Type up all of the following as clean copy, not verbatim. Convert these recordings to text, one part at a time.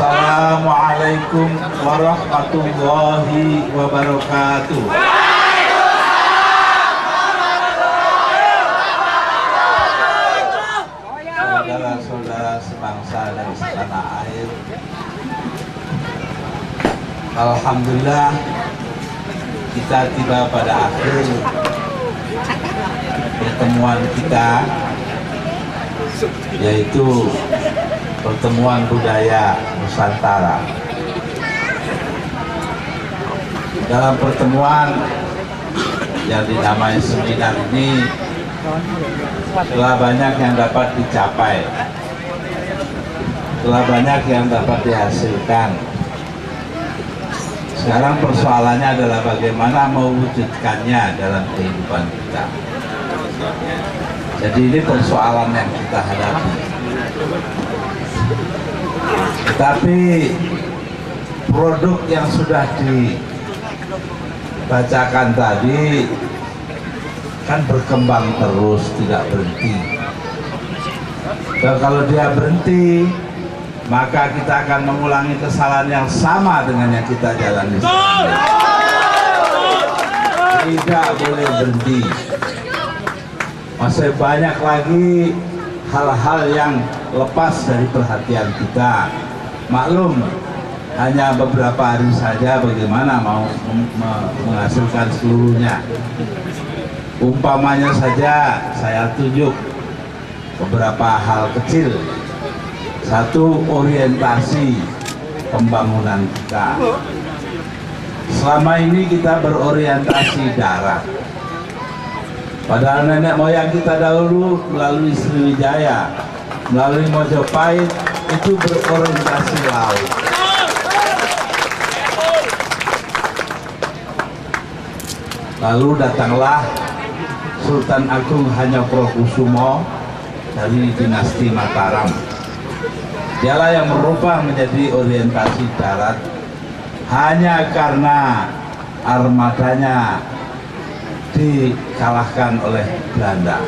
Assalamualaikum warahmatullahi wabarakatuh. Saudara-saudara sebangsa dan setanah air, alhamdulillah kita tiba pada akhir pertemuan kita, yaitu pertemuan budaya Nusantara. Dalam pertemuan yang dinamai seminar ini telah banyak yang dapat dicapai, telah banyak yang dapat dihasilkan. Sekarang persoalannya adalah bagaimana mewujudkannya dalam kehidupan kita. Jadi ini persoalan yang kita hadapi. Tetapi produk yang sudah dibacakan tadi kan berkembang terus, tidak berhenti. Dan kalau dia berhenti, maka kita akan mengulangi kesalahan yang sama dengan yang kita jalani. Tidak boleh berhenti. Masih banyak lagi hal-hal yang lepas dari perhatian kita. Maklum, hanya beberapa hari saja, bagaimana mau menghasilkan seluruhnya. Umpamanya saja saya tunjuk beberapa hal kecil. Satu, orientasi pembangunan kita. Selama ini kita berorientasi darat. Padahal nenek moyang kita dahulu melalui Sriwijaya, melalui Mojopahit, itu berorientasi laut. Lalu datanglah Sultan Agung Hanyokrokusumo dari dinasti Mataram. Dialah yang merubah menjadi orientasi darat hanya karena armadanya dikalahkan oleh Belanda,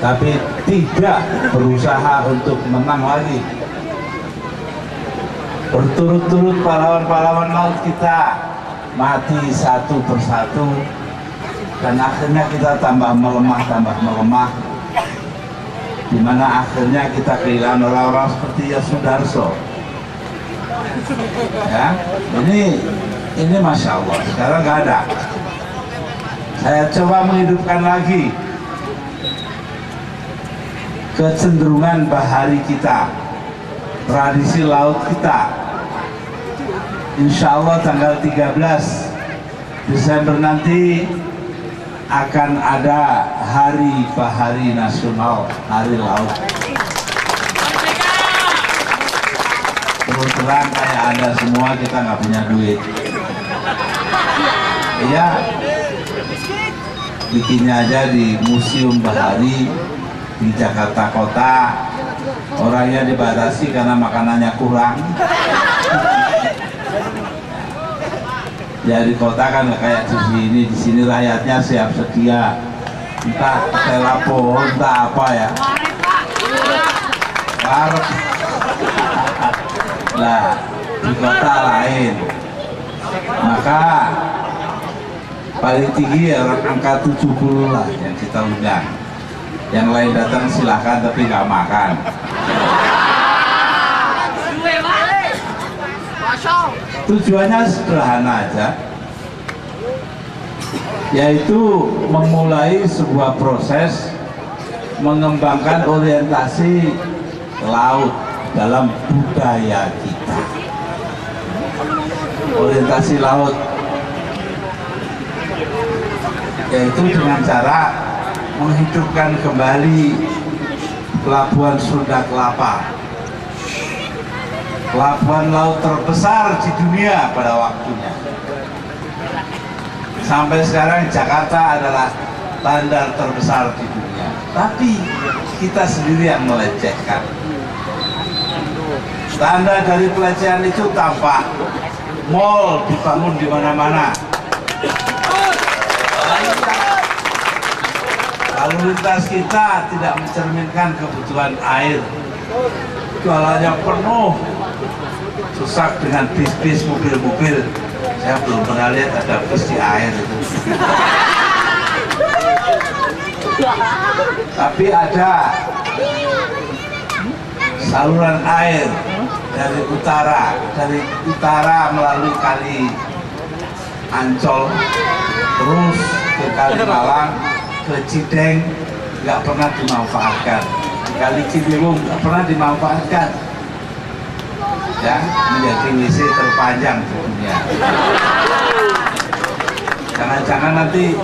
tapi tidak berusaha untuk menang lagi. Berturut-turut pahlawan-pahlawan laut kita mati satu persatu, dan akhirnya kita tambah melemah, di mana akhirnya kita kehilangan orang-orang seperti Yosudarso. Ya, ini masya Allah, sekarang nggak ada. Saya coba menghidupkan lagi kecenderungan bahari kita, tradisi laut kita. Insya Allah tanggal 13 Desember nanti akan ada Hari Bahari Nasional, Hari Laut. Terus terang kayak Anda semua, kita nggak punya duit. Iya, bikinnya aja di Museum Bahari di Jakarta Kota. Orangnya dibatasi karena makanannya kurang. Ya di kota kan nggak kayak di sini rakyatnya siap sedia, entah telepon, entah apa ya. Nah, di kota lain, maka paling tinggi ya angka 70 lah yang kita undang. Yang lain datang silahkan tapi nggak makan. Tujuannya sederhana aja, yaitu memulai sebuah proses mengembangkan orientasi laut dalam budaya kita. Orientasi laut yaitu dengan cara menghidupkan kembali Pelabuhan Sunda Kelapa, pelabuhan laut terbesar di dunia pada waktunya. Sampai sekarang Jakarta adalah bandar terbesar di dunia, tapi kita sendiri yang melecehkan. Tanda dari pelecehan itu tampak mall dibangun di mana-mana, lalu lintas kita tidak mencerminkan kebutuhan air, jualannya penuh, susah dengan bis-bis, mobil-mobil. Saya belum pernah lihat ada bus di air itu. Tapi ada saluran air dari utara melalui kali Ancol, terus ke Kali Malang, ke Cideng, nggak pernah dimanfaatkan. Kali Ciliwung nggak pernah dimanfaatkan. Ya, menjadi WC terpanjang di dunia. Jangan-jangan nanti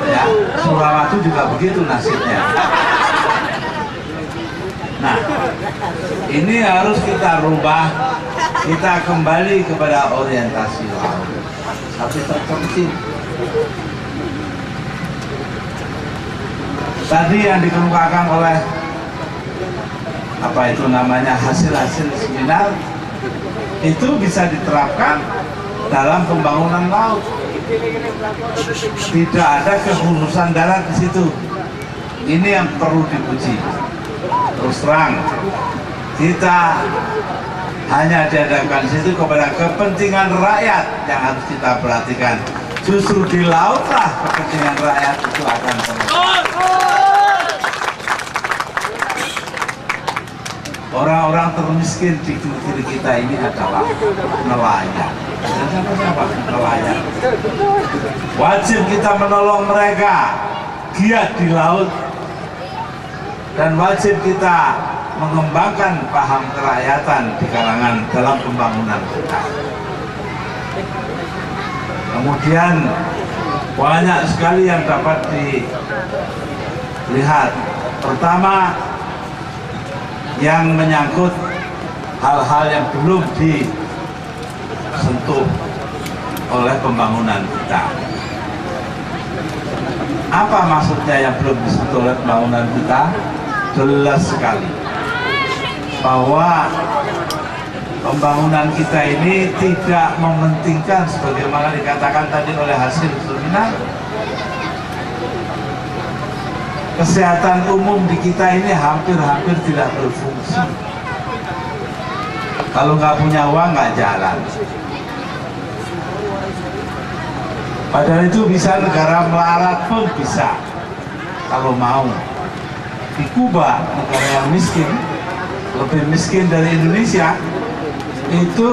ya Surawatu juga begitu nasibnya. Nah, ini harus kita rubah, kita kembali kepada orientasi laut. Tapi terkecil. Tadi yang dikemukakan oleh apa itu namanya hasil-hasil seminar itu bisa diterapkan dalam pembangunan laut. Tidak ada kekhususan darat di situ. Ini yang perlu dipuji. Terus terang, kita hanya diadakan di situ kepada kepentingan rakyat yang harus kita perhatikan. Justru di laut lah kepentingan rakyat itu akan selesai. Orang-orang termiskin di negeri kita ini adalah nelayan. Siapa nelayan? Wajib kita menolong mereka giat di laut, dan wajib kita mengembangkan paham kerakyatan di kalangan dalam pembangunan kita. Kemudian banyak sekali yang dapat dilihat. Pertama, yang menyangkut hal-hal yang belum disentuh oleh pembangunan kita. Apa maksudnya yang belum disentuh oleh pembangunan kita? Jelas sekali bahwa pembangunan kita ini tidak mementingkan sebagaimana dikatakan tadi oleh hasil seminar. Kesehatan umum di kita ini hampir-hampir tidak berfungsi. Kalau nggak punya uang nggak jalan. Padahal itu bisa negara melarat pun bisa kalau mau. Di Kuba, negara yang miskin, lebih miskin dari Indonesia, itu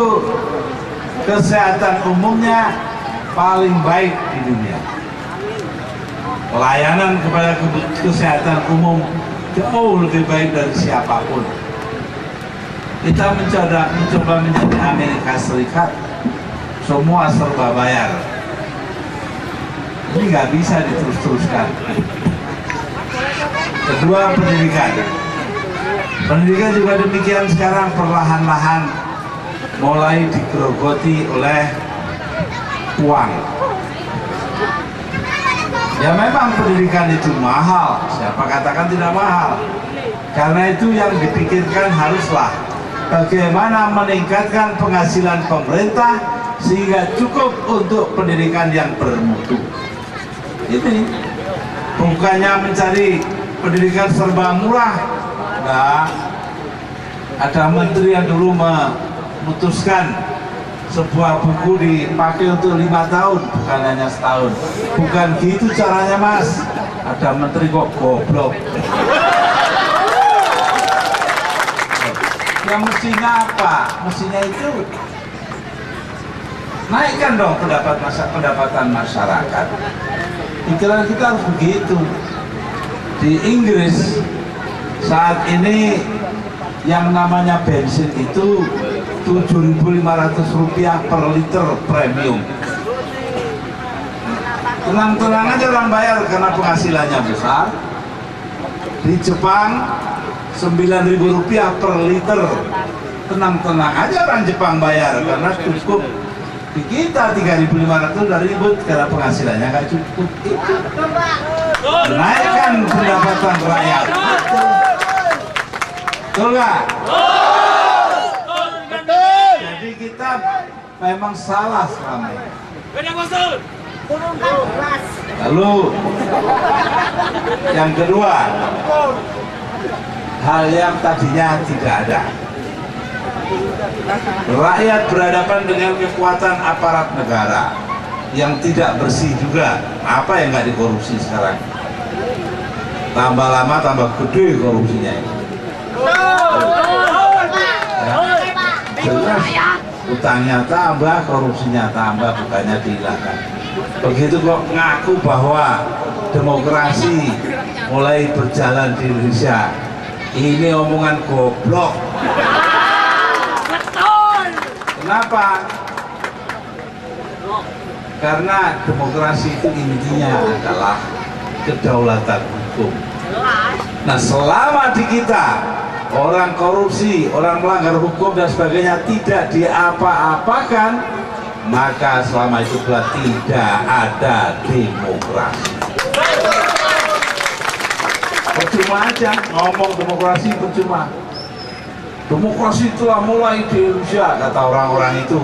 kesehatan umumnya paling baik di dunia. Pelayanan kepada kesehatan umum jauh lebih baik dari siapapun. Kita mencoba menjadi Amerika Serikat, semua serba bayar. Ini nggak bisa diterus-teruskan. Kedua, pendidikan. Pendidikan juga demikian sekarang perlahan-lahan mulai digerogoti oleh uang. Ya memang pendidikan itu mahal, siapa katakan tidak mahal. Karena itu yang dipikirkan haruslah bagaimana meningkatkan penghasilan pemerintah sehingga cukup untuk pendidikan yang bermutu. Ini bukannya mencari pendidikan serba murah. Nah, ada menteri yang dulu memutuskan sebuah buku dipakai untuk 5 tahun, bukan hanya setahun. Bukan gitu caranya, Mas. Ada menteri kok goblok. Yang mestinya apa? Mestinya itu naikkan dong pendapatan masyarakat. Pikiran kita harus begitu. Di Inggris saat ini yang namanya bensin itu Rp7.500 per liter premium. Tenang-tenang aja orang bayar karena penghasilannya besar. Di Jepang Rp9.000 per liter. Tenang-tenang aja orang Jepang bayar karena cukup. Di kita 3.500 udah ribut karena penghasilannya nggak cukup. Naikkan pendapatan rakyat. Betul nggak? Jadi kita memang salah selama ini. Lalu yang kedua, hal yang tadinya tidak ada, Rakyat berhadapan dengan kekuatan aparat negara yang tidak bersih juga. Apa yang nggak dikorupsi sekarang? Tambah lama tambah gede korupsinya ini. Jelas utangnya tambah, korupsinya tambah, bukannya dihilangkan. Begitu kok ngaku bahwa demokrasi mulai berjalan di Indonesia. Ini omongan goblok. Kenapa? Karena demokrasi itu intinya adalah kedaulatan hukum. Nah, selama di kita orang korupsi, orang melanggar hukum dan sebagainya tidak diapa-apakan, maka selama itu pula tidak ada demokrasi. Percuma aja ngomong demokrasi, percuma. Demokrasi telah mulai di Indonesia, kata orang-orang itu.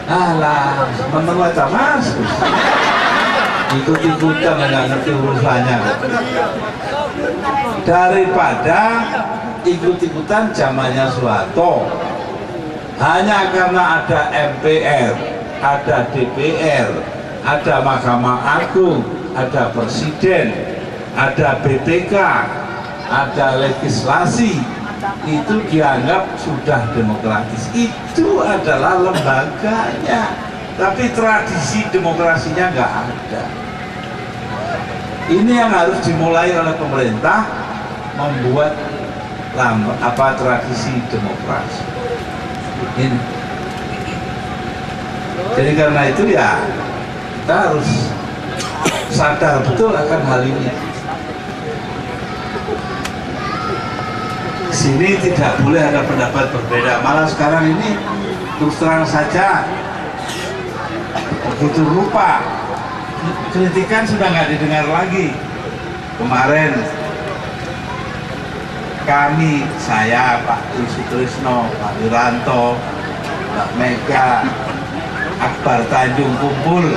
Alah, teman-teman baca mas, ikut-ikutan nggak ngerti urusannya. Daripada ikut-ikutan zamannya Soeharto, hanya karena ada MPR, ada DPR, ada Mahkamah Agung, ada Presiden, ada BPK, ada legislasi, itu dianggap sudah demokratis. Itu adalah lembaganya, tapi tradisi demokrasinya nggak ada. Ini yang harus dimulai oleh pemerintah, membuat tradisi demokrasi ini. Jadi karena itu ya kita harus sadar betul akan hal ini. Sini tidak boleh ada pendapat berbeda. Malah sekarang ini terus terang saja begitu rupa kritikan sudah nggak didengar lagi. Kemarin kami, saya, Pak Sutrisno, Pak Wiranto, Mbak Mega, Akbar Tanjung kumpul,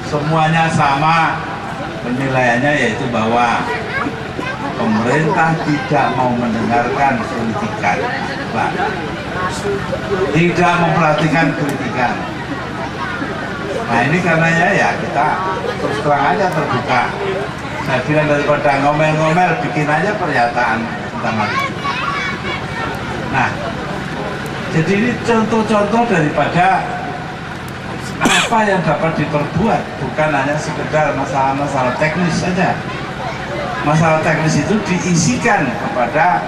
semuanya sama penilaiannya, yaitu bahwa pemerintah tidak mau mendengarkan kritikan, Pak. Tidak memperhatikan kritikan. Nah ini karenanya ya kita terus terang aja terbuka. Saya bilang daripada ngomel-ngomel, bikin aja pernyataan tentang hal itu. Nah, jadi ini contoh-contoh daripada apa yang dapat diperbuat, bukan hanya sekedar masalah-masalah teknis saja. Masalah teknis itu diisikan kepada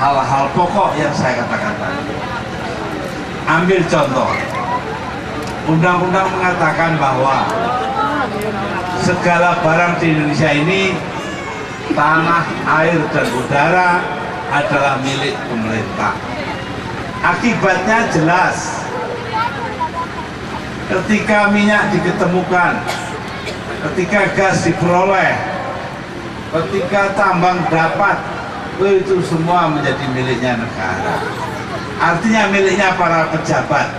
hal-hal pokok yang saya katakan tadi. Ambil contoh, undang-undang mengatakan bahwa segala barang di Indonesia ini, tanah, air, dan udara adalah milik pemerintah. Akibatnya jelas. Ketika minyak diketemukan, ketika gas diperoleh, ketika tambang dapat, itu semua menjadi miliknya negara. Artinya miliknya para pejabat.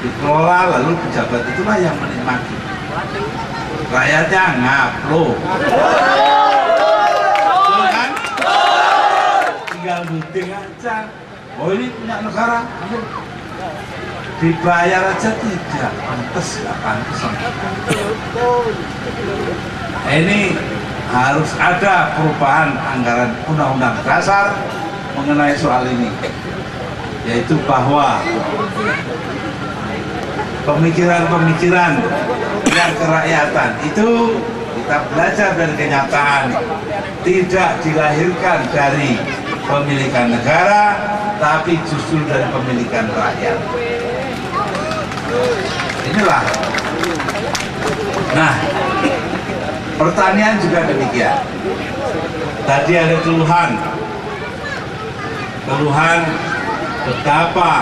Dikelola, lalu pejabat itulah yang menikmati. Rakyatnya ngaplo. Betul kan? Tinggal duding aja. Oh ini punya negara, dibayar aja tidak pantas, nggak pantas. Ini harus ada perubahan anggaran undang-undang dasar mengenai soal ini, yaitu bahwa pemikiran-pemikiran yang kerakyatan itu kita belajar dari kenyataan, tidak dilahirkan dari pemilikan negara, tapi justru dari pemilikan rakyat. Inilah. Nah, pertanian juga demikian. Tadi ada keluhan betapa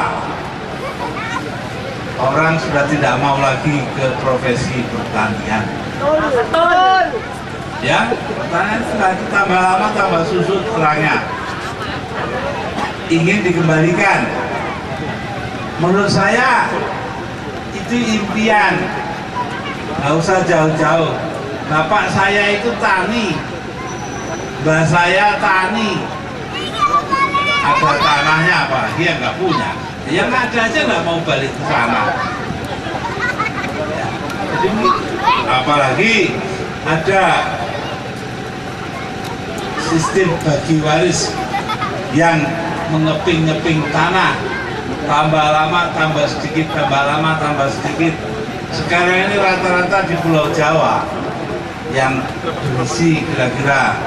orang sudah tidak mau lagi ke profesi pertanian. Ya, pertanian sudah tambah lama tambah susut terangnya. Ingin dikembalikan. Menurut saya itu impian. Nggak usah jauh-jauh. Bapak saya itu tani, mbah saya tani. ada tanahnya, apalagi yang nggak punya, yang ada aja nggak mau balik ke sana. Jadi apalagi ada sistem bagi waris yang mengeping-ngeping tanah, tambah lama tambah sedikit, tambah lama tambah sedikit. Sekarang ini rata-rata di Pulau Jawa yang berisi kira-kira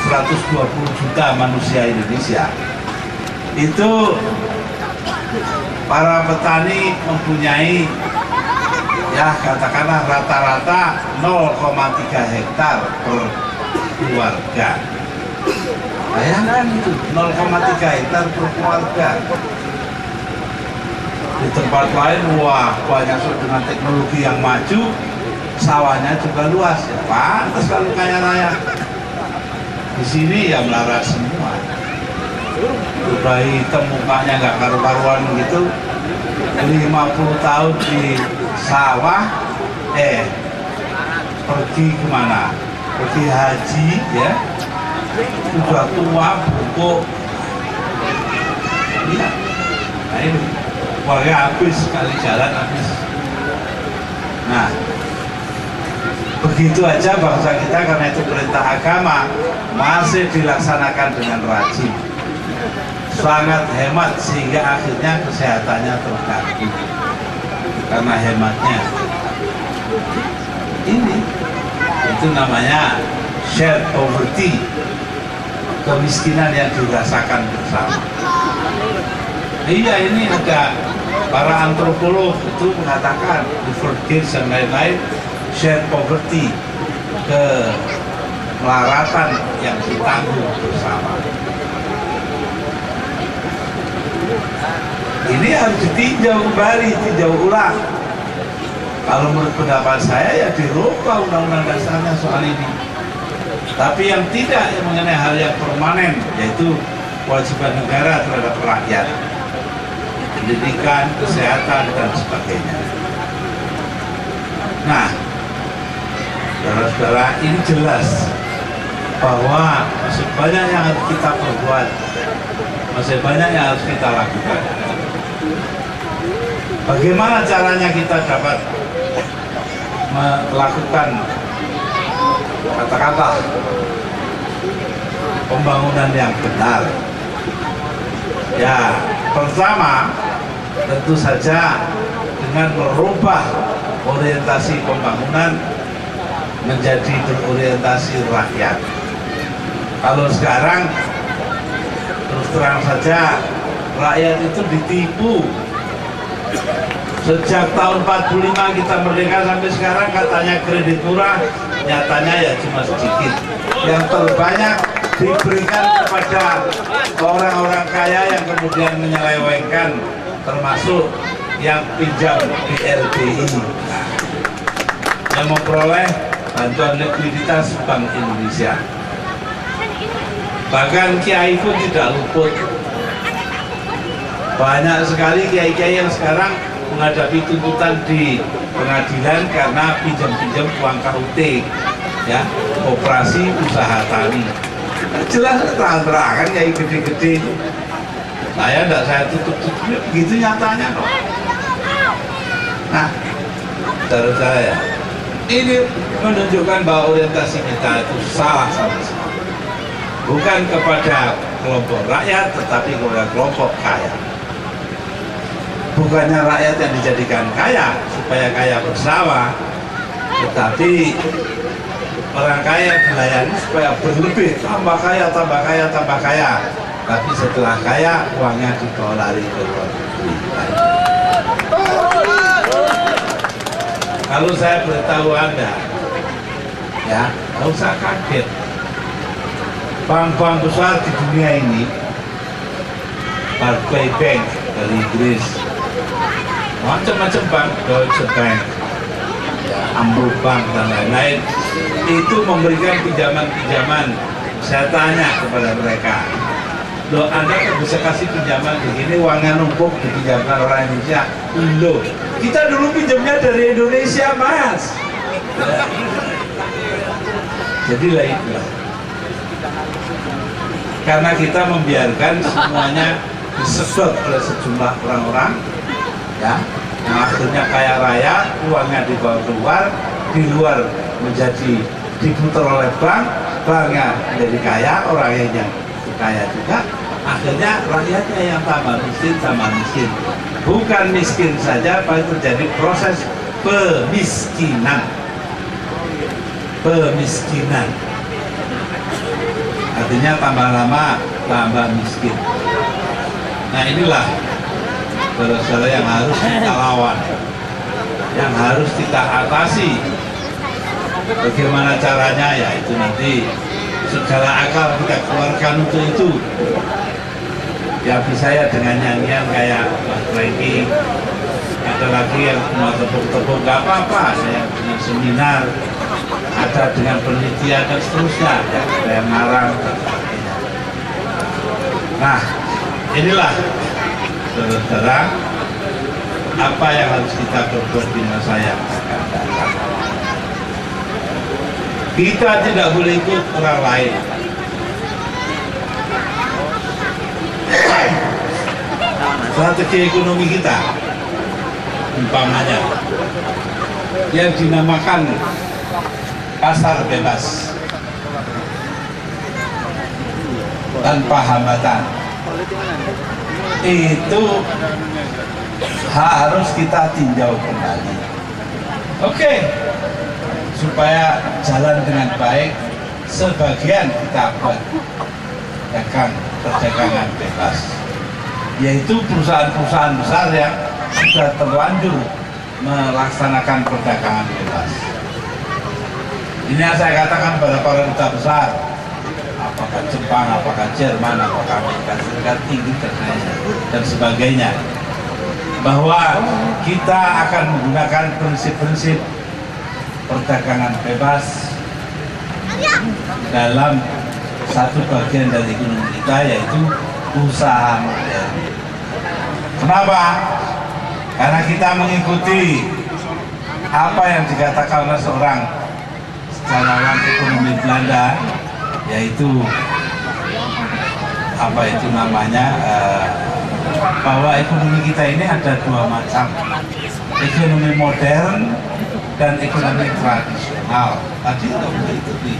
120 juta manusia Indonesia, itu para petani mempunyai, ya katakanlah rata-rata 0,3 hektar per keluarga. Bayangkan itu 0,3 hektar per keluarga. Di tempat lain, wah banyak dengan teknologi yang maju, sawahnya juga luas, ya pantas kalau kaya raya. Di sini ya melarat semua. Udah hitam mukanya nggak karu-karuan gitu, 50 tahun di sawah, pergi kemana? Pergi haji, ya, sudah tua, bungkuk. Iya, nah ini uangnya habis, sekali jalan habis. Nah, begitu aja bangsa kita, karena itu perintah agama masih dilaksanakan dengan rajin, sangat hemat, sehingga akhirnya kesehatannya terganggu karena hematnya. Ini itu namanya shared poverty, kemiskinan yang dirasakan bersama. Iya, ini ada para antropolog itu mengatakan Clifford Geertz dan lain-lain, shared poverty, kemelaratan yang ditanggung bersama. Ini harus ditinjau kembali, tinjau ulang. Kalau menurut pendapat saya ya dirubah undang-undang dasarnya soal ini. Tapi yang tidak, yang mengenai hal yang permanen, yaitu kewajiban negara terhadap rakyat, pendidikan, kesehatan, dan sebagainya. Nah, saudara-saudara, ini jelas bahwa masih banyak yang harus kita perbuat, masih banyak yang harus kita lakukan. Bagaimana caranya kita dapat melakukan kata-kata pembangunan yang benar? Ya, pertama tentu saja dengan merubah orientasi pembangunan menjadi berorientasi rakyat. Kalau sekarang terus terang saja rakyat itu ditipu. Sejak tahun 45 kita merdeka sampai sekarang katanya kredit murah, nyatanya ya cuma sedikit. Yang terbanyak diberikan kepada orang-orang kaya yang kemudian menyelewengkan, termasuk yang pinjam di LBI, yang memperoleh bantuan likuiditas Bank Indonesia. Bahkan kiai pun tidak luput. Banyak sekali kiai-kiai yang sekarang menghadapi tuntutan di pengadilan karena pinjam-pinjam uang KUT, ya, operasi usaha tani. Jelas terang-terangan kiai gede-gede. Saya tutup-tutup, begitu nyatanya kok. Nah, saudara-saudara ya, ini menunjukkan bahwa orientasi kita itu salah sama sekali. Bukan kepada kelompok rakyat, tetapi kepada kelompok kaya. Bukannya rakyat yang dijadikan kaya supaya kaya bersama, tetapi orang kaya dilayani supaya berlebih, tambah kaya, tambah kaya, tambah kaya. Tapi setelah kaya, uangnya dibawa lari ke luar negeri. Kalau saya beritahu Anda, ya, nggak usah kaget. Bank-bank besar di dunia ini, Barclays Bank dari Inggris, macam-macam bank, Deutsche Bank, Amro Bank, dan lain-lain, itu memberikan pinjaman-pinjaman. Saya tanya kepada mereka, loh, Anda kok bisa kasih pinjaman begini, uangnya numpuk dipinjamkan orang Indonesia? Loh, kita dulu pinjamnya dari Indonesia, Mas. Ya. Jadilah itulah. karena kita membiarkan semuanya disedot oleh sejumlah orang-orang, ya, yang akhirnya kaya raya, uangnya dibawa keluar, di luar menjadi diputar oleh bank, banknya menjadi kaya, orangnya yang kaya juga, akhirnya rakyatnya yang tambah miskin, bukan miskin saja, tapi terjadi proses pemiskinan. Artinya tambah lama tambah miskin. Nah inilah saudara-saudara yang harus kita lawan, yang harus kita atasi. Bagaimana caranya? Ya itu nanti segala akal kita keluarkan untuk itu. Ya bisa ya dengan nyanyian kayak Mas Franky, ada lagi yang cuma tepuk-tepuk, nggak apa-apa, saya dengan seminar, ada dengan penelitian dan seterusnya, ya, ada yang ngarang dan sebagainya. Nah inilah saudara-saudara apa yang harus kita berbuat di masa yang akan datang. Kita tidak boleh ikut orang lain. Strategi ekonomi kita umpamanya yang dinamakan pasar bebas tanpa hambatan itu harus kita tinjau kembali. Oke, supaya jalan dengan baik, sebagian kita buat perdagangan bebas, yaitu perusahaan-perusahaan besar yang sudah terlanjur melaksanakan perdagangan bebas. Ini yang saya katakan pada para duta besar, apakah Jepang, apakah Jerman, apakah Amerika Serikat, Inggris dan sebagainya, bahwa kita akan menggunakan prinsip-prinsip perdagangan bebas dalam satu bagian dari ekonomi kita, yaitu usaha modern. Kenapa? Karena kita mengikuti apa yang dikatakan oleh seorang sejarawan ekonomi Belanda, yaitu apa itu namanya, bahwa ekonomi kita ini ada dua macam, ekonomi modern dan ekonomi tradisional. Tadi itu di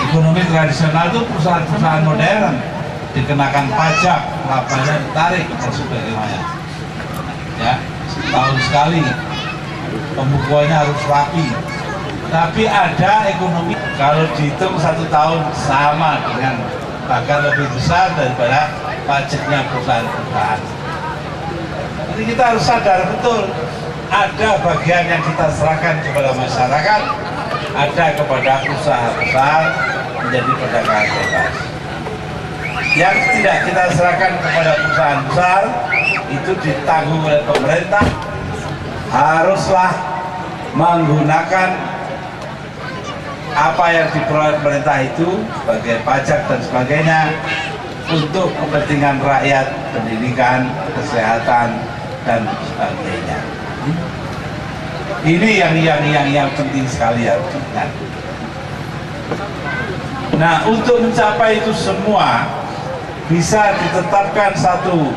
ekonomi tradisional itu perusahaan-perusahaan modern dikenakan pajak, labanya ditarik dan sebagainya, ya, setahun sekali, pembukuannya harus rapi. Tapi ada ekonomi kalau dihitung 1 tahun sama dengan bahkan lebih besar daripada pajaknya perusahaan-perusahaan. Jadi kita harus sadar betul, ada bagian yang kita serahkan kepada masyarakat, ada kepada usaha besar menjadi perdagangan bebas. Yang tidak kita serahkan kepada perusahaan besar itu ditanggung oleh pemerintah, haruslah menggunakan apa yang diperoleh pemerintah itu sebagai pajak dan sebagainya untuk kepentingan rakyat, pendidikan, kesehatan dan sebagainya. Ini yang penting sekali harus diingat. Nah, untuk mencapai itu semua bisa ditetapkan satu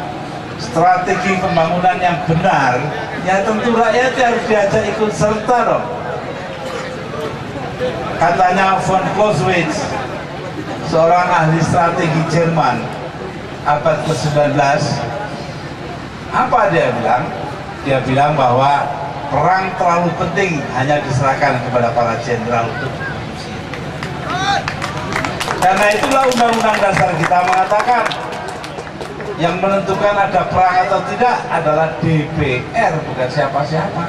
strategi pembangunan yang benar, ya tentu rakyat harus diajak ikut serta dong. Katanya von Clausewitz, seorang ahli strategi Jerman abad ke-19, apa dia bilang? Dia bilang bahwa perang terlalu penting hanya diserahkan kepada para jenderal untuk produksi. Karena itulah Undang-Undang Dasar kita mengatakan yang menentukan ada perang atau tidak adalah DPR, bukan siapa-siapa,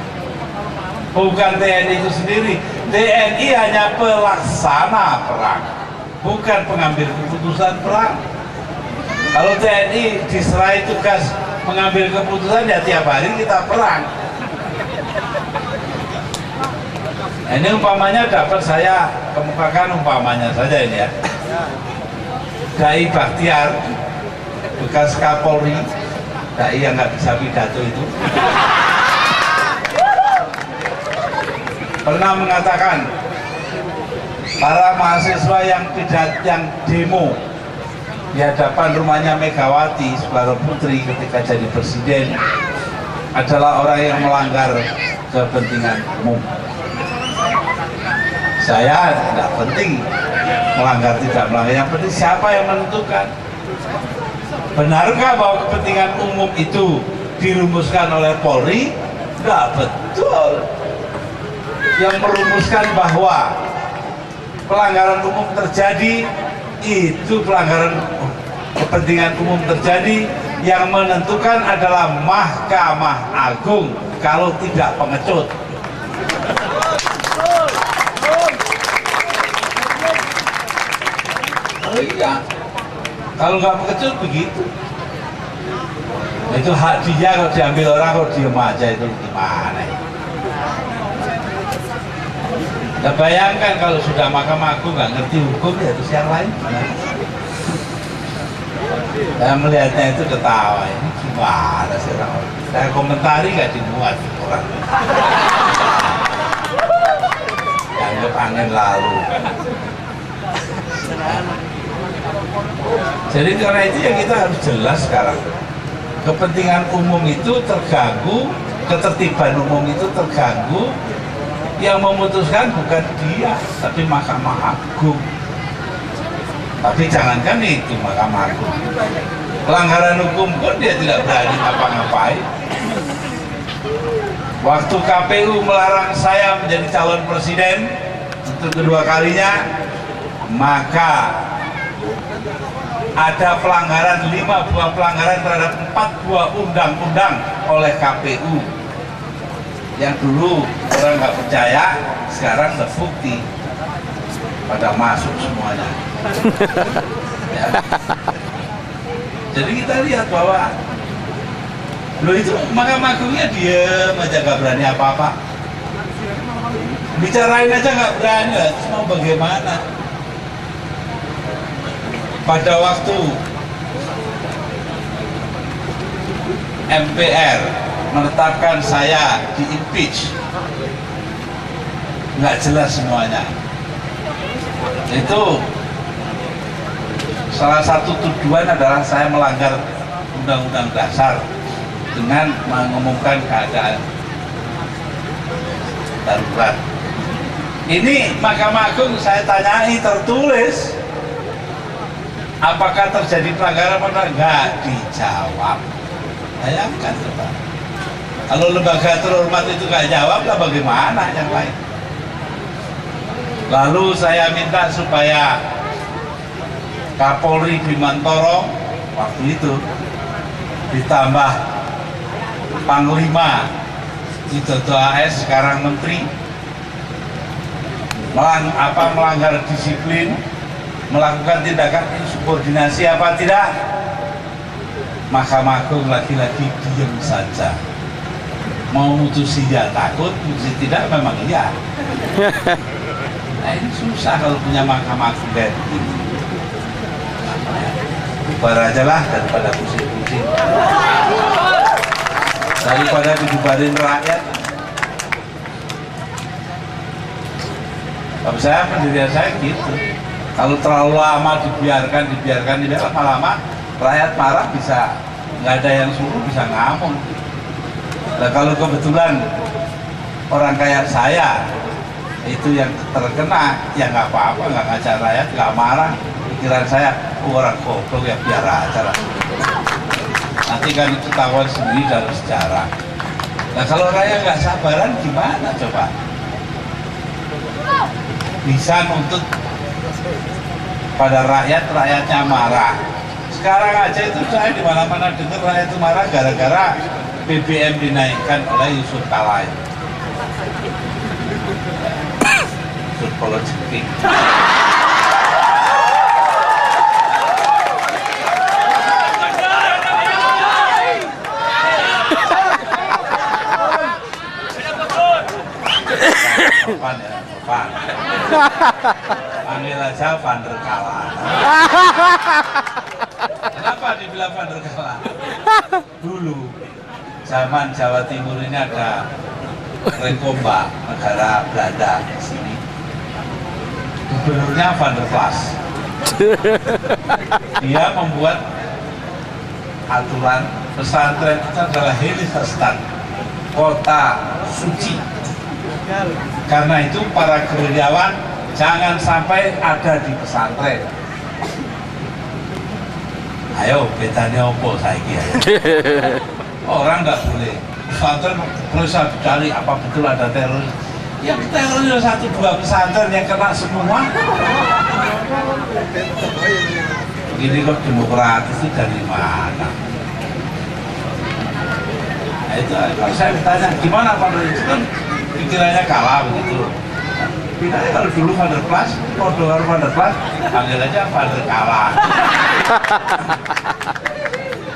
bukan TNI itu sendiri. TNI hanya pelaksana perang, bukan pengambil keputusan perang. Kalau TNI diserahi tugas mengambil keputusan, ya tiap hari kita perang. Ini umpamanya dapat saya kemukakan, umpamanya saja ini ya, Dai Bakhtiar, bekas Kapolri, Dai yang nggak bisa pidato itu, pernah mengatakan para mahasiswa yang demo di hadapan rumahnya Megawati Soekarno Putri ketika jadi presiden adalah orang yang melanggar kepentingan umum. Saya tidak penting melanggar tidak melanggar, yang penting siapa yang menentukan. Benarkah bahwa kepentingan umum itu dirumuskan oleh Polri? Tidak betul. Yang merumuskan bahwa pelanggaran umum terjadi, itu pelanggaran kepentingan umum terjadi, yang menentukan adalah Mahkamah Agung kalau tidak pengecut. Oh iya, kalau nggak pengecut begitu. Itu hak dia, kalau diambil orang kok diem aja, itu gimana ya? Nah, bayangkan kalau sudah Mahkamah Agung nggak ngerti hukum, ya terus yang lain gimana? Saya melihatnya itu ketawa, ini gimana sih orang? Saya komentari nggak dimuat orang. Dianggap angin lalu. Jadi karena itu ya kita harus jelas sekarang. Kepentingan umum itu terganggu, ketertiban umum itu terganggu. Yang memutuskan bukan dia, tapi Mahkamah Agung. Tapi jangankan itu Mahkamah Agung, pelanggaran hukum pun dia tidak berani ngapa-ngapain. Waktu KPU melarang saya menjadi calon presiden untuk kedua kalinya, maka ada pelanggaran, 5 buah pelanggaran terhadap 4 buah undang-undang oleh KPU. Yang dulu orang nggak percaya, sekarang terbukti pada masuk semuanya. Ya. Jadi kita lihat bahwa lo itu Mahkamah Agungnya diem aja, nggak berani apa-apa. Bicarain aja nggak berani, terus mau bagaimana? Pada waktu MPR menetapkan saya di impeach, nggak jelas semuanya. Itu salah satu tuduhan adalah saya melanggar Undang-Undang Dasar dengan mengumumkan keadaan darurat. Ini Mahkamah Agung saya tanyai tertulis, apakah terjadi pelanggaran apa enggak? Dijawab. Bayangkan coba. Kalau lembaga terhormat itu nggak jawab, lah bagaimana yang lain? Lalu saya minta supaya Kapolri Bimantoro waktu itu ditambah Panglima Widodo AS, sekarang Menteri, melanggar disiplin, melakukan tindakan insubordinasi apa tidak? Mahkamah Agung lagi-lagi diam saja. Mau mutusi ya takut, mutusi tidak memang iya. Nah ini susah kalau punya Mahkamah Agung kayak begini. Bubar aja lah daripada pusing-pusing, daripada dibubarin rakyat. Kalau saya, pendirian saya gitu, kalau terlalu lama dibiarkan lama-lama rakyat marah, bisa nggak ada yang suruh, bisa ngamuk. Nah kalau kebetulan orang kayak saya itu yang terkena, ya nggak apa-apa, nggak ngajak rakyat, nggak marah. Pikiran saya, orang goblok ya biar aja lah. Nanti kan itu ketahuan sendiri dalam sejarah. Nah kalau rakyat nggak sabaran gimana coba? Bisa nuntut pada rakyat, rakyatnya marah. Sekarang aja itu saya di mana-mana dengar rakyat itu marah gara-gara BBM dinaikkan oleh Yusuf Kala. Yusuf Kala Jeping. Sopan ya, sopan. Panggil aja Van der Kala. Kenapa dibilang Van der Kala? Dulu zaman Jawa Timur ini ada Rekomba, negara Belanda di sini. gubernurnya Van der Plas. Dia membuat aturan pesantren itu adalah Helistan, kota suci. Karena itu para gerilyawan jangan sampai ada di pesantren. Ayo, bedanya opo saiki ya. Orang nggak boleh pesantren berusaha dicari apa betul ada teroris. Yang teroris satu dua pesantren yang kena semua. Ini kok demokratis itu dari mana? Nah, itu kalau saya bertanya gimana Pak itu kan pikirannya kalah begitu. Tidak, kalau dulu Van der Plas, Portugal Van der Plas, panggil aja Van der Kalah.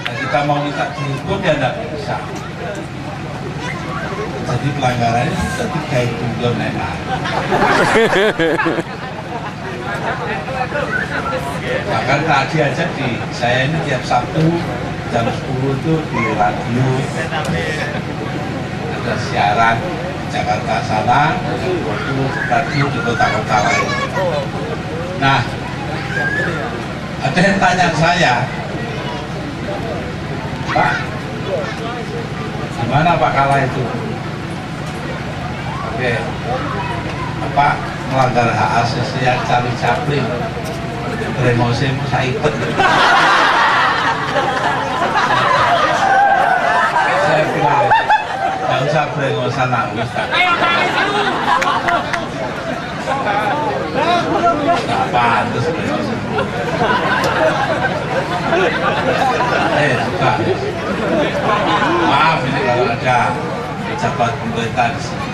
Nah, kita mau minta dihukum ya tidak bisa. Jadi pelanggarannya itu tiga itu belum enak. Bahkan tadi aja saya ini tiap Sabtu jam 10 itu di radio ada siaran Jakarta sana, waktu radio di kota-kota lain. Nah, ada yang tanya saya, Pak, gimana Pak Kala itu? Oke, apa melanggar hak asasi yang Charlie Chaplin, Bremose Saipet. Saya bilang, nggak usah brengosan aku. Nggak pantas brengosan. Suka. Maaf ini kalau ada pejabat pemerintah di sini.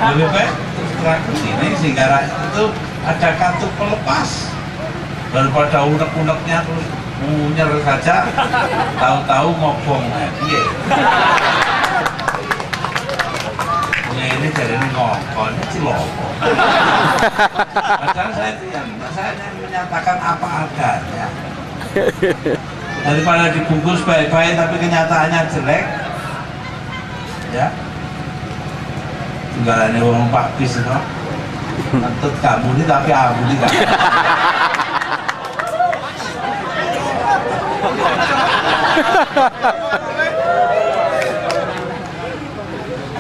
Lebih baik terang sini sehingga itu ada kartu pelepas daripada unek-uneknya terus munyer saja, tahu-tahu ngobong lagi. Punya ini jadi ini ngokon, ciloko. Padahal saya menyatakan apa adanya. Daripada dibungkus baik-baik tapi kenyataannya jelek, ya. Tunggalannya orang Pak Bis itu, nentut kamu ini tapi aku ini gak.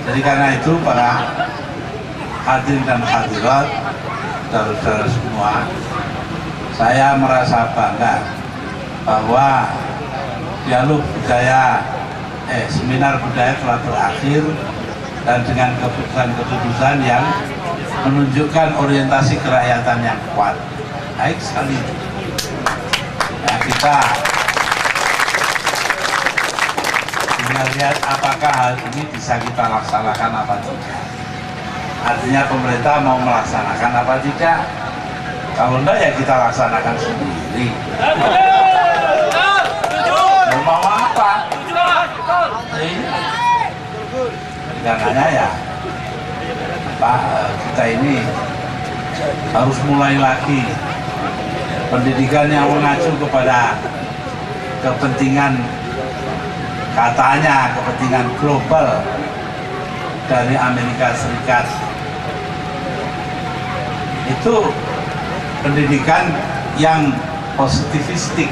Jadi karena itu para hadirin dan hadirat, saudara-saudara semua, saya merasa bangga bahwa dialog budaya, seminar budaya telah berakhir dan dengan keputusan-keputusan yang menunjukkan orientasi kerakyatan yang kuat. Baik sekali. Nah, kita tinggal lihat apakah hal ini bisa kita laksanakan apa tidak. Artinya pemerintah mau melaksanakan apa tidak. Kalau enggak ya kita laksanakan sendiri. Mau apa? Karena ya Pak, kita ini harus mulai lagi pendidikan yang mengacu kepada kepentingan, katanya kepentingan global dari Amerika Serikat. Itu pendidikan yang positivistik,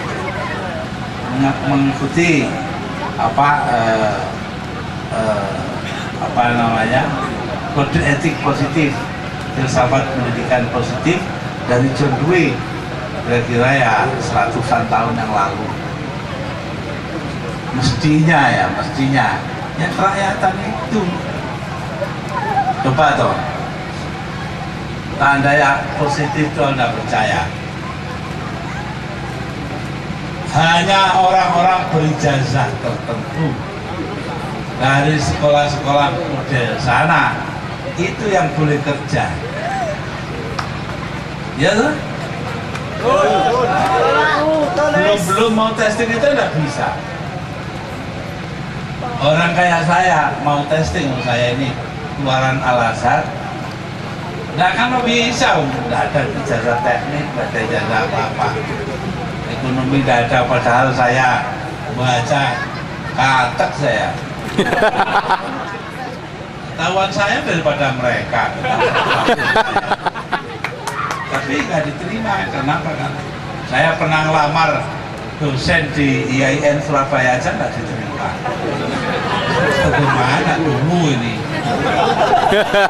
mengikuti apa namanya, kode etik positif, filsafat pendidikan positif dari John Dewey, kira-kira ya 100-an tahun yang lalu. Mestinya ya kerakyatan itu coba toh, tanda yang positif tuh Anda percaya. Hanya orang-orang berijazah tertentu dari sekolah-sekolah model sana itu yang boleh kerja, ya tuh? Belum mau testing itu tidak bisa. Orang kayak saya mau testing, saya ini keluaran Al-Azhar, nggak kan bisa, nggak ada ijazah teknik, nggak ada ijazah apa-apa, ekonomi nggak ada, padahal saya baca katek saya. pengetahuan saya daripada mereka. Tapi nggak diterima. Kenapa? Kan saya pernah ngelamar dosen di IAIN Surabaya aja nggak diterima. Bagaimana dulu ini?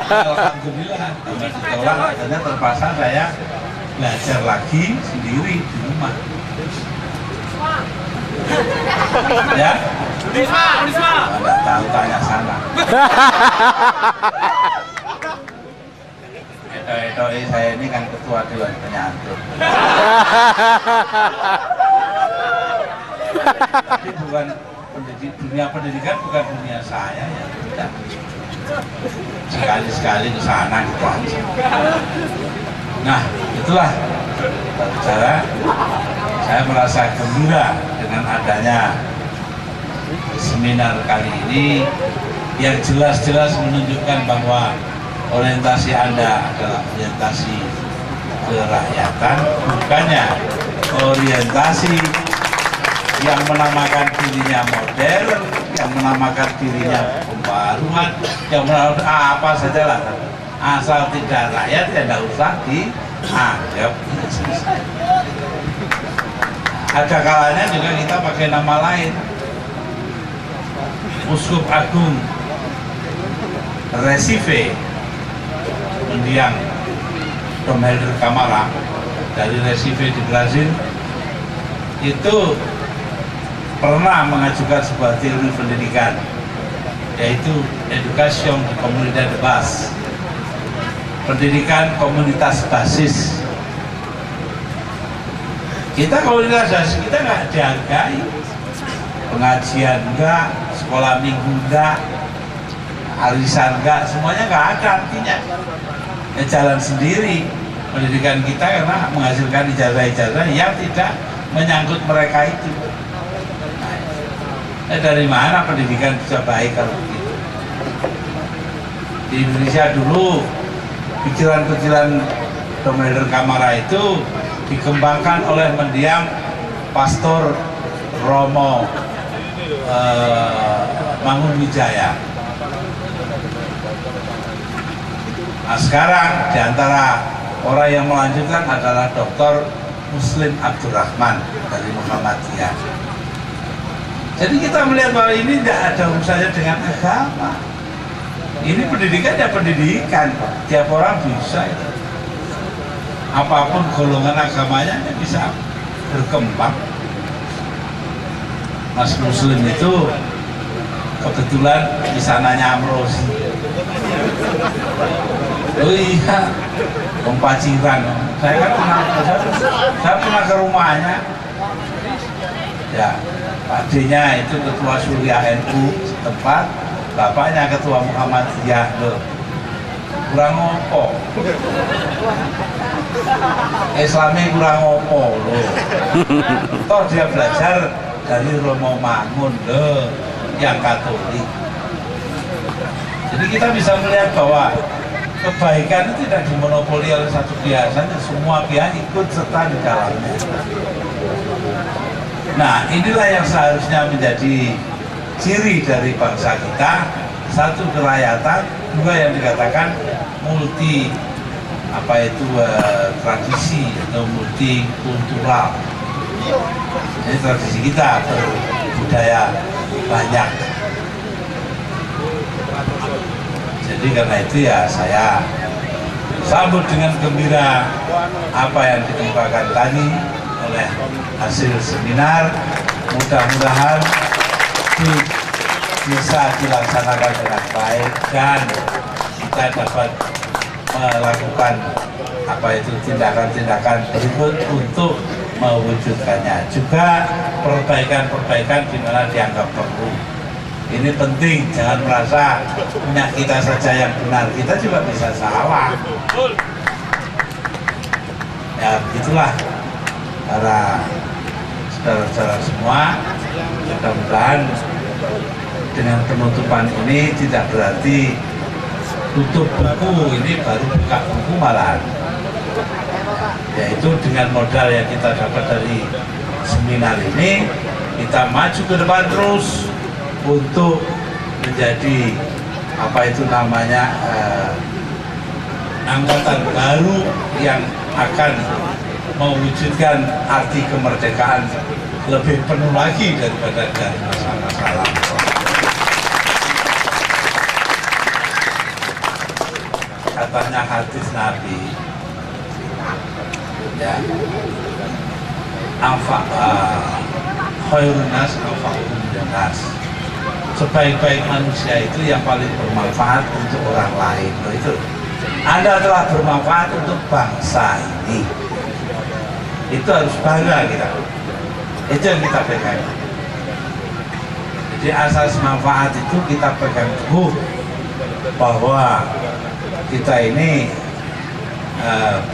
Alhamdulillah, ditolak, akhirnya terpaksa saya belajar lagi sendiri di rumah. Ya? Nggak tahu, tanya sana. Saya ini kan ketua Dewan Penyantun. Tapi bukan dunia pendidikan bukan dunia saya ya. Tidak. Sekali-sekali ke sana gitu aja. Nah, itulah cara saya merasa gembira dengan adanya seminar kali ini yang jelas-jelas menunjukkan bahwa orientasi Anda adalah orientasi kerakyatan, bukannya orientasi yang menamakan dirinya modern, yang menamakan dirinya pembaruan, yang menamakan apa saja lah. Asal tidak rakyat ya tidak usah dianggap. Ada kalanya juga kita pakai nama lain. Uskup Agung Recife mendiang Dom Helder Camara dari Recife di Brazil itu pernah mengajukan sebuah teori pendidikan, yaitu Education de Comunidad de Base, pendidikan komunitas basis. Kita komunitas basis kita nggak dihargai, pengajian enggak, sekolah minggu enggak, arisan enggak, semuanya nggak ada artinya. Ya jalan sendiri pendidikan kita karena menghasilkan ijazah-ijazah yang tidak menyangkut mereka itu. Dari mana pendidikan bisa baik kalau begitu? Di Indonesia dulu pikiran-pikiran Dom Helder Camara itu dikembangkan oleh mendiang Pastor Romo Mangunwijaya. Nah, sekarang diantara orang yang melanjutkan adalah Dr. Muslim Abdurrahman dari Muhammadiyah. Jadi kita melihat bahwa ini tidak ada urusannya dengan agama. Ini pendidikan ya pendidikan, tiap orang bisa. Apapun golongan agamanya bisa berkembang. Mas Muslim itu kebetulan di sananya Amrozi. Oh iya, Paciran. Saya pernah ke rumahnya. Ya, adiknya itu ketua Surya NU setempat, bapaknya ketua Muhammadiyah. Loh, kurang ngopo. Islamnya kurang ngopo loh. Toh dia belajar dari Romo Mangun loh, yang Katolik. Jadi kita bisa melihat bahwa kebaikan itu tidak dimonopoli oleh satu pihak saja, semua pihak ikut serta di dalamnya. Nah, inilah yang seharusnya menjadi ciri dari bangsa kita. Satu, kerakyatan, dua, yang dikatakan multi tradisi atau multikultural. Ini tradisi kita berbudaya banyak. Jadi karena itu ya saya sambut dengan gembira apa yang dikemukakan tadi oleh hasil seminar. Mudah-mudahan bisa dilaksanakan dengan baik dan kita dapat melakukan tindakan-tindakan berikut untuk mewujudkannya. Juga perbaikan-perbaikan di mana dianggap perlu. Ini penting, jangan merasa punya kita saja yang benar, kita juga bisa salah. Ya begitulah para saudara-saudara semua. Mudah-mudahan dengan penutupan ini tidak berarti tutup buku, ini baru buka buku malahan. Yaitu dengan modal yang kita dapat dari seminar ini, kita maju ke depan terus untuk menjadi apa itu namanya, angkatan baru yang akan mewujudkan arti kemerdekaan lebih penuh lagi daripada dari masa-masa lampau. Katanya hadis Nabi, ya, khairun nas anfa'uhum linnas. Sebaik-baik manusia itu yang paling bermanfaat untuk orang lain. Loh, itu Anda telah bermanfaat untuk bangsa ini. Itu harus bangga kita. Itu yang kita pegang. Jadi asas manfaat itu kita pegang teguh, bahwa kita ini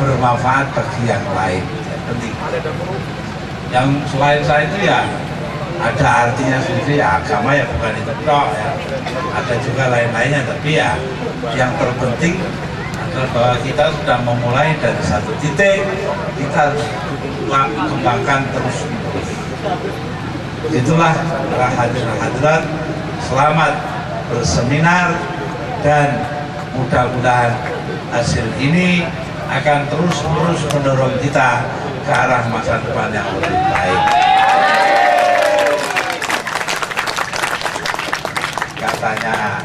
bermanfaat bagi yang lain. Penting. Yang selain saya itu ya ada artinya sendiri, ya agama ya bukan itu toh ya. Ada juga lain-lainnya, tapi ya yang terpenting adalah bahwa kita sudah memulai dari satu titik, kita harus kembangkan terus. Itulah para hadirat, selamat berseminar dan mudah-mudahan hasil ini akan terus-menerus mendorong kita ke arah masa depan yang lebih baik. Katanya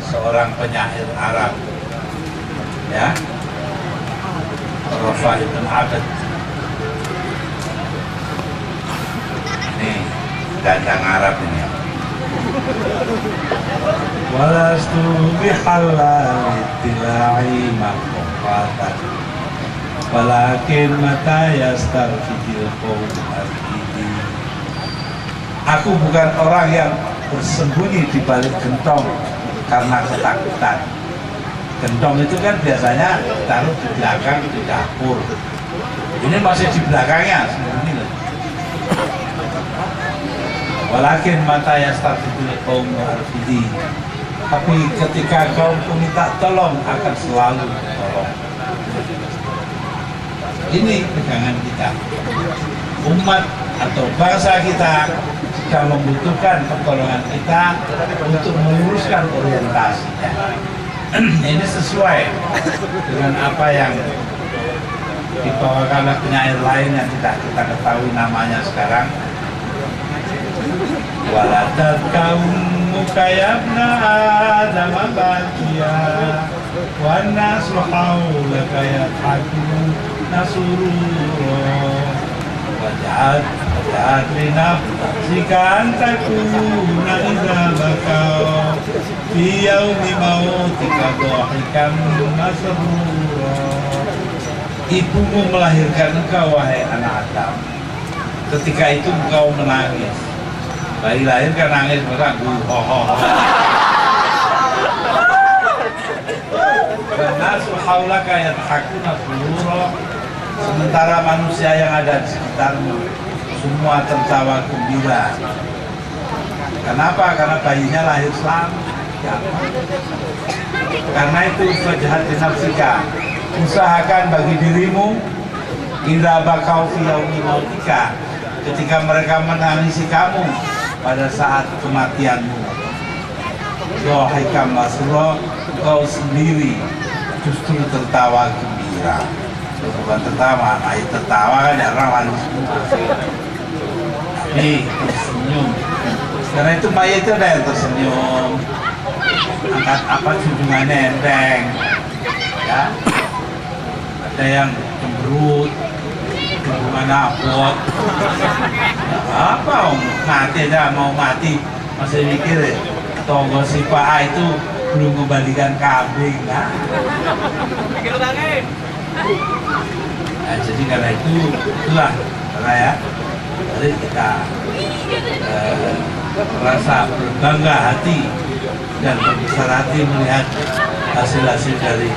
seorang penyair Arab, ya, Rafa ibn Abad, ini dandang Arab ini. Walastu bihalal ittila'i maqfatan walakin mata yastarfidil qawm al-idi. Aku bukan orang yang bersembunyi di balik gentong karena ketakutan. Gentong itu kan biasanya taruh di belakang di dapur. Ini masih di belakangnya sembunyi loh. Walakin mata yastarfidil qawm al-idi. Tapi ketika kaumku minta tolong, akan selalu tolong. Ini pegangan kita. Umat atau bangsa kita sedang membutuhkan pertolongan kita untuk meluruskan orientasinya. Ini sesuai dengan apa yang dibawakan oleh penyair lain yang tidak kita ketahui namanya sekarang. Walatat kaummu kayabna Adam bakia wa nasu haulaka yadhakun nasurura waj'al li nafsika an takuna idza bakau fi yaumi mautika dhahikan masrura. Ibumu melahirkan engkau, wahai anak Adam. Ketika itu engkau menangis. Bayi lahir kan nangis, maka nasu haulaka yadhakuna surura. Sementara manusia yang ada di sekitarmu semua tertawa gembira. Kenapa? Karena bayinya lahir selamat. Karena itu fajhad bi nafsika, usahakan bagi dirimu idza bakau fi yaumi mautika, ketika mereka menangisi kamu pada saat kematianmu. Dhahikam masrura, kau sendiri justru tertawa gembira. Bukan tertawa, air tertawa kan ya orang lalu tapi tersenyum. Karena itu mayat itu ada yang tersenyum, angkat apa junjungannya enteng, ya. Ada yang cemberut, hubungannya abot. Apa mati aja, mau mati masih mikir ya, tonggo si Pak A itu belum kembalikan kambing, nah. Nah, jadi karena itulah karena ya, jadi kita merasa berbangga hati dan berbesar hati melihat hasil-hasil dari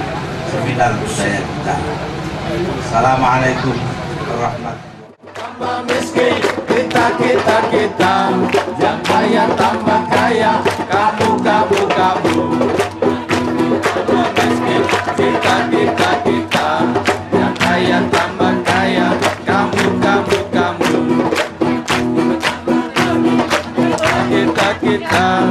seminar budaya kita. Assalamualaikum warahmatullahi wabarakatuh. Miskin kita yang kaya tambah kaya, kamu miskin kita yang kaya tambah kaya, kamu kita